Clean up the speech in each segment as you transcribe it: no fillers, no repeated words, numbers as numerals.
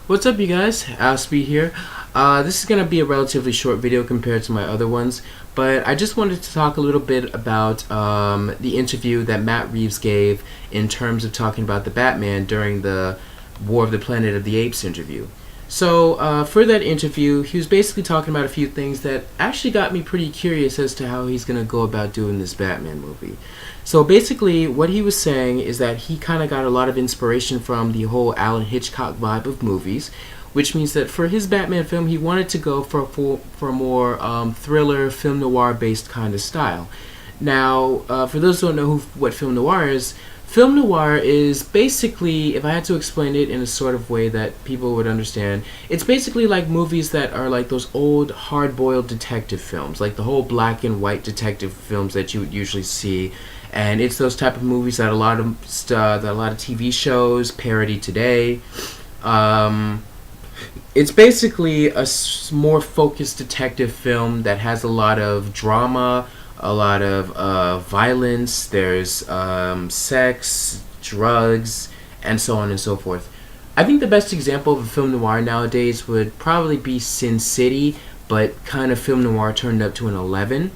What's up, you guys? Speed here. This is going to be a relatively short video compared to my other ones, but I just wanted to talk a little bit about the interview that Matt Reeves gave in terms of talking about the Batman during the War of the Planet of the Apes interview. So, for that interview, he was basically talking about a few things that actually got me pretty curious as to how he's going to go about doing this Batman movie. So basically, what he was saying is that he kind of got a lot of inspiration from the whole Alfred Hitchcock vibe of movies, which means that for his Batman film, he wanted to go for a more thriller, film noir based kind of style. Now, for those who don't know what film noir is basically, if I had to explain it in a sort of way that people would understand, it's basically like movies that are like those old hard-boiled detective films, like the whole black and white detective films that you would usually see, and it's those type of movies that a lot of TV shows parody today. It's basically more focused detective film that has a lot of drama, a lot of violence. There's sex, drugs, and so on and so forth. I think the best example of a film noir nowadays would probably be Sin City, but kind of film noir turned up to an 11.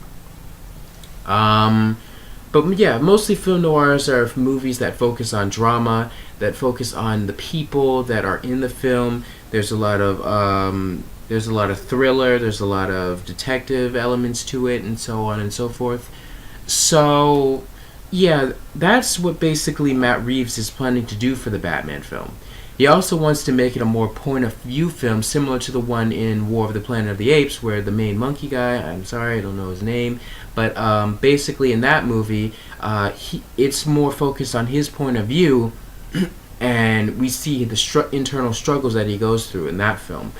But yeah, mostly film noirs are movies that focus on drama, that focus on the people that are in the film. There's a lot of thriller, there's a lot of detective elements to it, and so on and so forth. So yeah, that's what basically Matt Reeves is planning to do for the Batman film. He also wants to make it a more point of view film, similar to the one in War of the Planet of the Apes, where the main monkey guy, I'm sorry, I don't know his name, but basically in that movie, it's more focused on his point of view, and we see the internal struggles that he goes through in that film.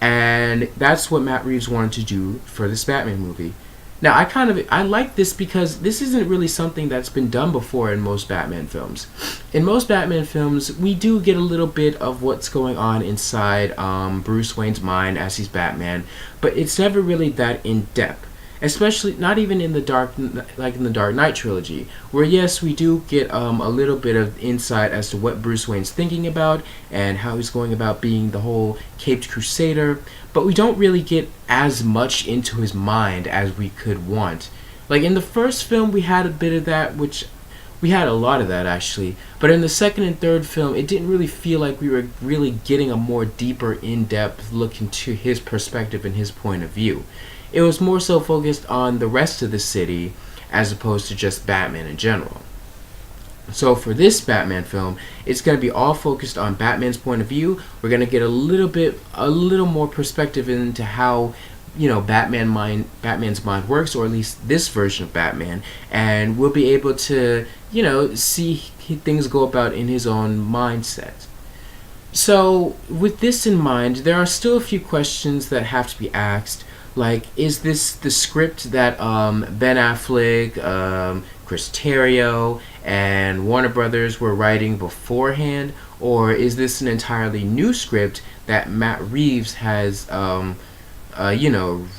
And that's what Matt Reeves wanted to do for this Batman movie. Now, I like this because this isn't really something that's been done before in most Batman films. In most Batman films, we do get a little bit of what's going on inside Bruce Wayne's mind as he's Batman, but it's never really that in depth. Especially not even in the Dark Knight trilogy, where yes, we do get a little bit of insight as to what Bruce Wayne's thinking about and how he's going about being the whole Caped Crusader, but we don't really get as much into his mind as we could want. Like in the first film, we had a bit of that, which we had a lot of that actually, but in the second and third film, it didn't really feel like we were really getting a more deeper, in-depth look into his perspective and his point of view. It was more so focused on the rest of the city as opposed to just Batman in general. So for this Batman film, it's going to be all focused on Batman's point of view. We're going to get a little more perspective into how, Batman's mind works, or at least this version of Batman, and we'll be able to, see things go about in his own mindset. So with this in mind, there are still a few questions that have to be asked. Like, is this the script that Ben Affleck, Chris Terrio, and Warner Brothers were writing beforehand, or is this an entirely new script that Matt Reeves has,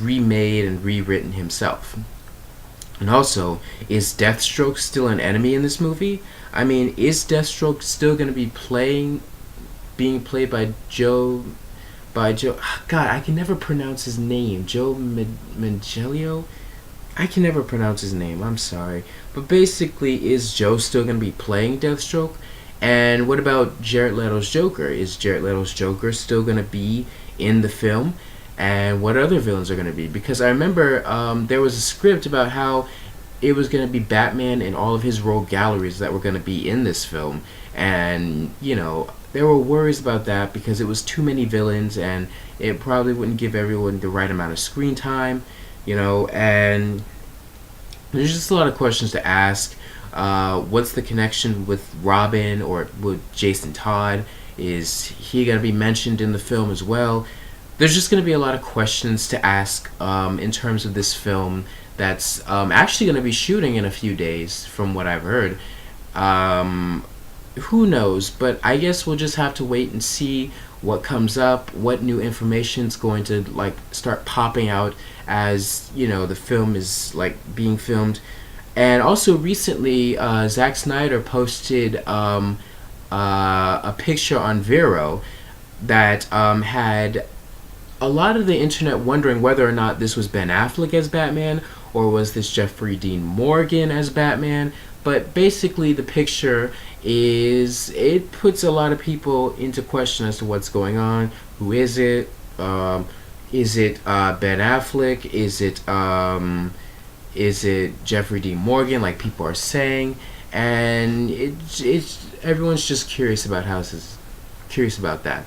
remade and rewritten himself? And also, is Deathstroke still an enemy in this movie? I mean, is Deathstroke still going to be being played by Joe? God, I can never pronounce his name. Joe Manganiello? I can never pronounce his name, I'm sorry. But basically, is Joe still going to be playing Deathstroke? And what about Jared Leto's Joker? Is Jared Leto's Joker still going to be in the film? And what other villains are going to be? Because I remember there was a script about how it was going to be Batman and all of his rogue galleries that were going to be in this film. And, there were worries about that because it was too many villains and it probably wouldn't give everyone the right amount of screen time, and there's just a lot of questions to ask. What's the connection with Robin or with Jason Todd? Is he going to be mentioned in the film as well? There's just going to be a lot of questions to ask in terms of this film that's actually going to be shooting in a few days, from what I've heard. Who knows, but I guess we'll just have to wait and see what comes up, what new information is going to start popping out as the film is being filmed. And also recently, Zack Snyder posted a picture on Vero that had a lot of the internet wondering whether or not this was Ben Affleck as Batman or was this Jeffrey Dean Morgan as Batman. But basically, the picture is, it puts a lot of people into question as to what's going on. Who is it? Is it Ben Affleck? Is it Jeffrey Dean Morgan, like people are saying? And it's everyone's just curious about curious about that.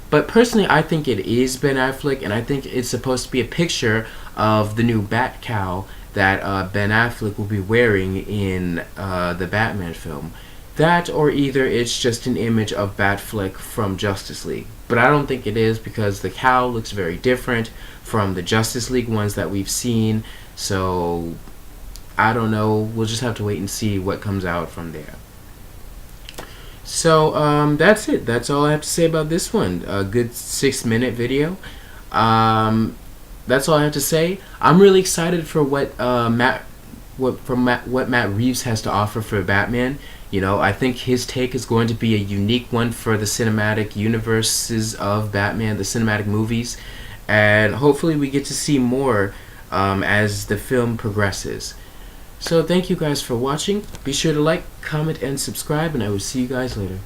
But personally, I think it is Ben Affleck, and I think it's supposed to be a picture of the new Bat cowl that Ben Affleck will be wearing in the Batman film. That, or either it's just an image of Batfleck from Justice League. But I don't think it is, because the cowl looks very different from the Justice League ones that we've seen. So, I don't know. We'll just have to wait and see what comes out from there. So, that's it. That's all I have to say about this one. A good 6-minute video. That's all I have to say. I'm really excited for what Matt Reeves has to offer for Batman. You know, I think his take is going to be a unique one for the cinematic universes of Batman, the cinematic movies, and hopefully we get to see more as the film progresses. So thank you guys for watching. Be sure to like, comment, and subscribe, and I will see you guys later.